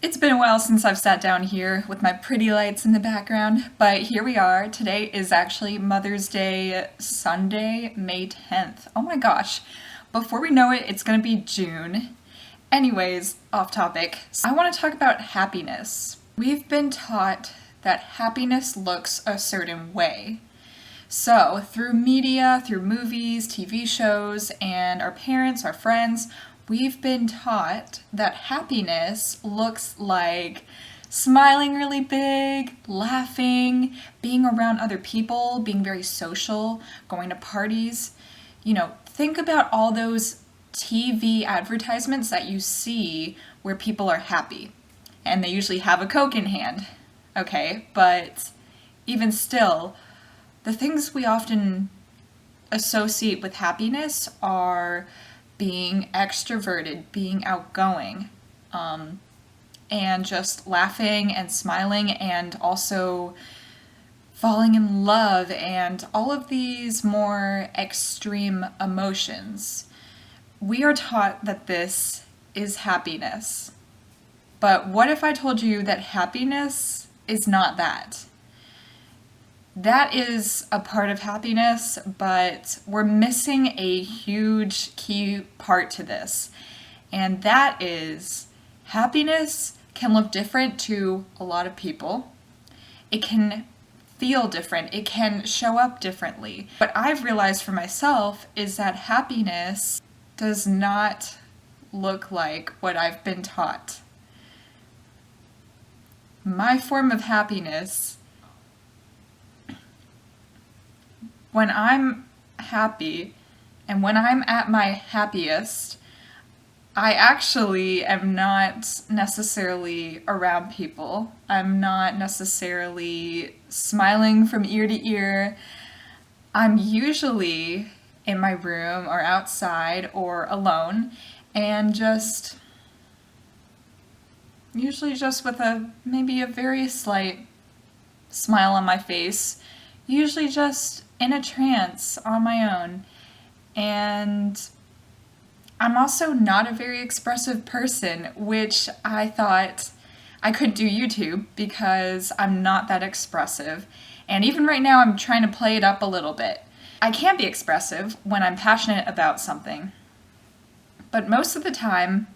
It's been a while since I've sat down here with my pretty lights in the background, but here we are. Today is actually Mother's Day, Sunday, May 10th. Oh my gosh. Before we know it, it's gonna be June. Anyways, off topic. I want to talk about happiness. We've been taught that happiness looks a certain way. So, through media, through movies, TV shows, and our parents, our friends, we've been taught that happiness looks like smiling really big, laughing, being around other people, being very social, going to parties. Think about all those TV advertisements that you see where people are happy. And they usually have a Coke in hand. Okay, but even still, the things we often associate with happiness are being extroverted, being outgoing, and just laughing and smiling, and also falling in love, and all of these more extreme emotions. We are taught that this is happiness. But what if I told you that happiness is not that? That is a part of happiness, but we're missing a huge key part to this. And that is happiness can look different to a lot of people. It can feel different. It can show up differently. What I've realized for myself is that happiness does not look like what I've been taught. My form of happiness, when I'm happy and when I'm at my happiest, I actually am not necessarily around people. I'm not necessarily smiling from ear to ear. I'm usually in my room or outside or alone, and usually just with maybe a very slight smile on my face, usually just in a trance on my own. And I'm also not a very expressive person, which I thought I could do YouTube because I'm not that expressive. And even right now, I'm trying to play it up a little bit. I can be expressive when I'm passionate about something, but most of the time,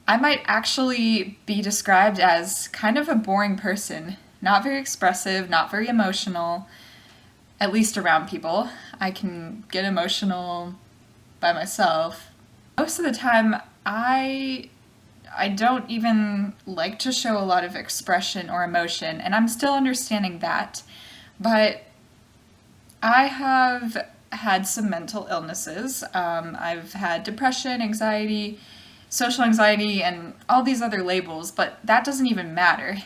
I might actually be described as kind of a boring person. Not very expressive, not very emotional, at least around people. I can get emotional by myself. Most of the time, I don't even like to show a lot of expression or emotion, and I'm still understanding that. But I have had some mental illnesses. I've had depression, anxiety, social anxiety, and all these other labels, but that doesn't even matter.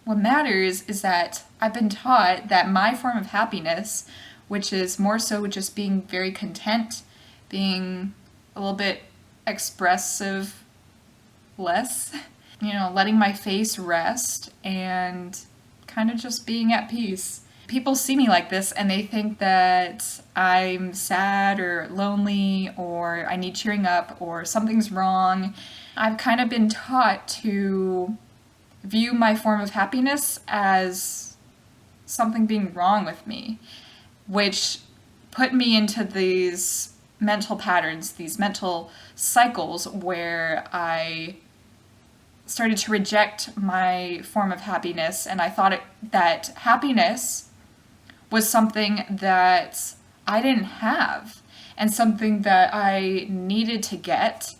What matters is that I've been taught that my form of happiness, which is more so just being very content, being a little bit expressive less, letting my face rest and kind of just being at peace. People see me like this and they think that I'm sad or lonely or I need cheering up or something's wrong. I've kind of been taught to view my form of happiness as something being wrong with me, which put me into these mental patterns, these mental cycles where I started to reject my form of happiness, and I thought that happiness was something that I didn't have and something that I needed to get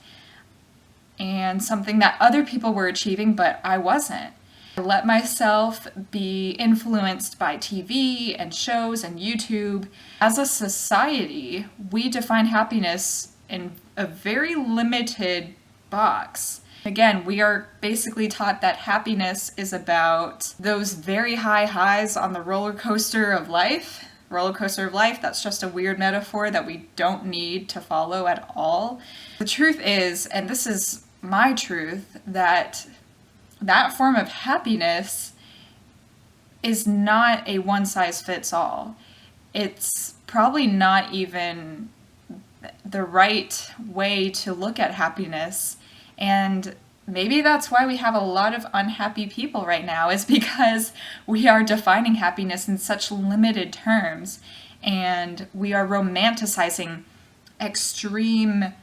and something that other people were achieving but I wasn't. I let myself be influenced by TV and shows and YouTube. As a society, we define happiness in a very limited box. Again, we are basically taught that happiness is about those very high highs on the roller coaster of life. Roller coaster of life, that's just a weird metaphor that we don't need to follow at all. The truth is, and this is my truth, that form of happiness is not a one size fits all. It's probably not even the right way to look at happiness. And maybe that's why we have a lot of unhappy people right now, is because we are defining happiness in such limited terms, and we are romanticizing extreme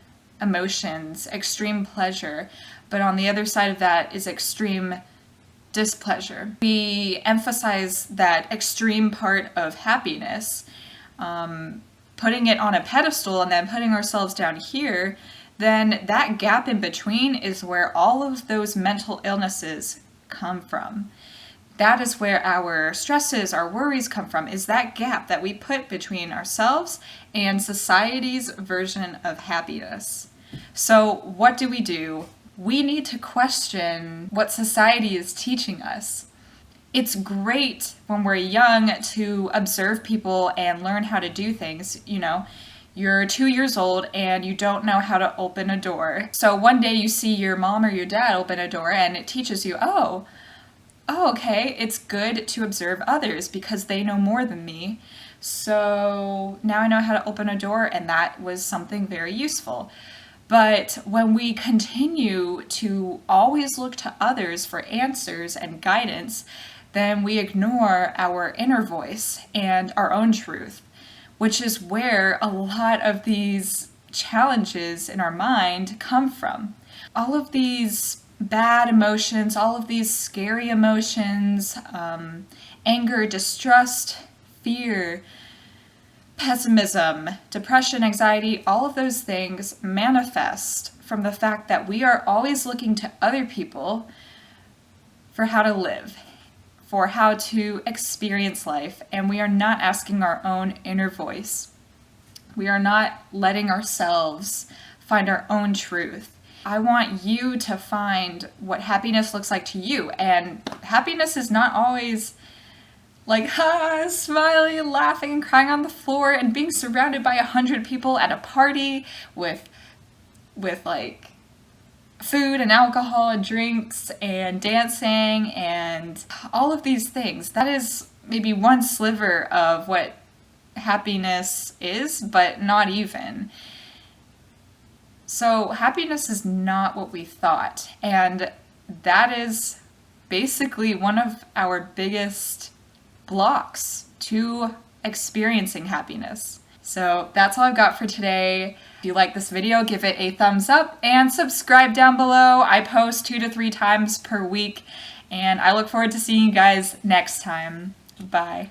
emotions, extreme pleasure, but on the other side of that is extreme displeasure. We emphasize that extreme part of happiness, putting it on a pedestal and then putting ourselves down here. Then that gap in between is where all of those mental illnesses come from. That is where our stresses, our worries come from, is that gap that we put between ourselves and society's version of happiness. So what do? We need to question what society is teaching us. It's great when we're young to observe people and learn how to do things. You're 2 years old and you don't know how to open a door. So one day you see your mom or your dad open a door and it teaches you, oh, okay, it's good to observe others because they know more than me. So now I know how to open a door, and that was something very useful. But when we continue to always look to others for answers and guidance, then we ignore our inner voice and our own truth, which is where a lot of these challenges in our mind come from. All of these bad emotions, all of these scary emotions, anger, distrust, fear, pessimism, depression, anxiety, all of those things manifest from the fact that we are always looking to other people for how to live, for how to experience life, and we are not asking our own inner voice. We are not letting ourselves find our own truth. I want you to find what happiness looks like to you, and happiness is not always like, smiling, laughing, and crying on the floor, and being surrounded by 100 people at a party with like food and alcohol and drinks and dancing and all of these things. That is maybe one sliver of what happiness is, but not even. So happiness is not what we thought, and that is basically one of our biggest blocks to experiencing happiness. So that's all I've got for today. If you like this video, give it a thumbs up and subscribe down below. I post 2 to 3 times per week, and I look forward to seeing you guys next time. Bye.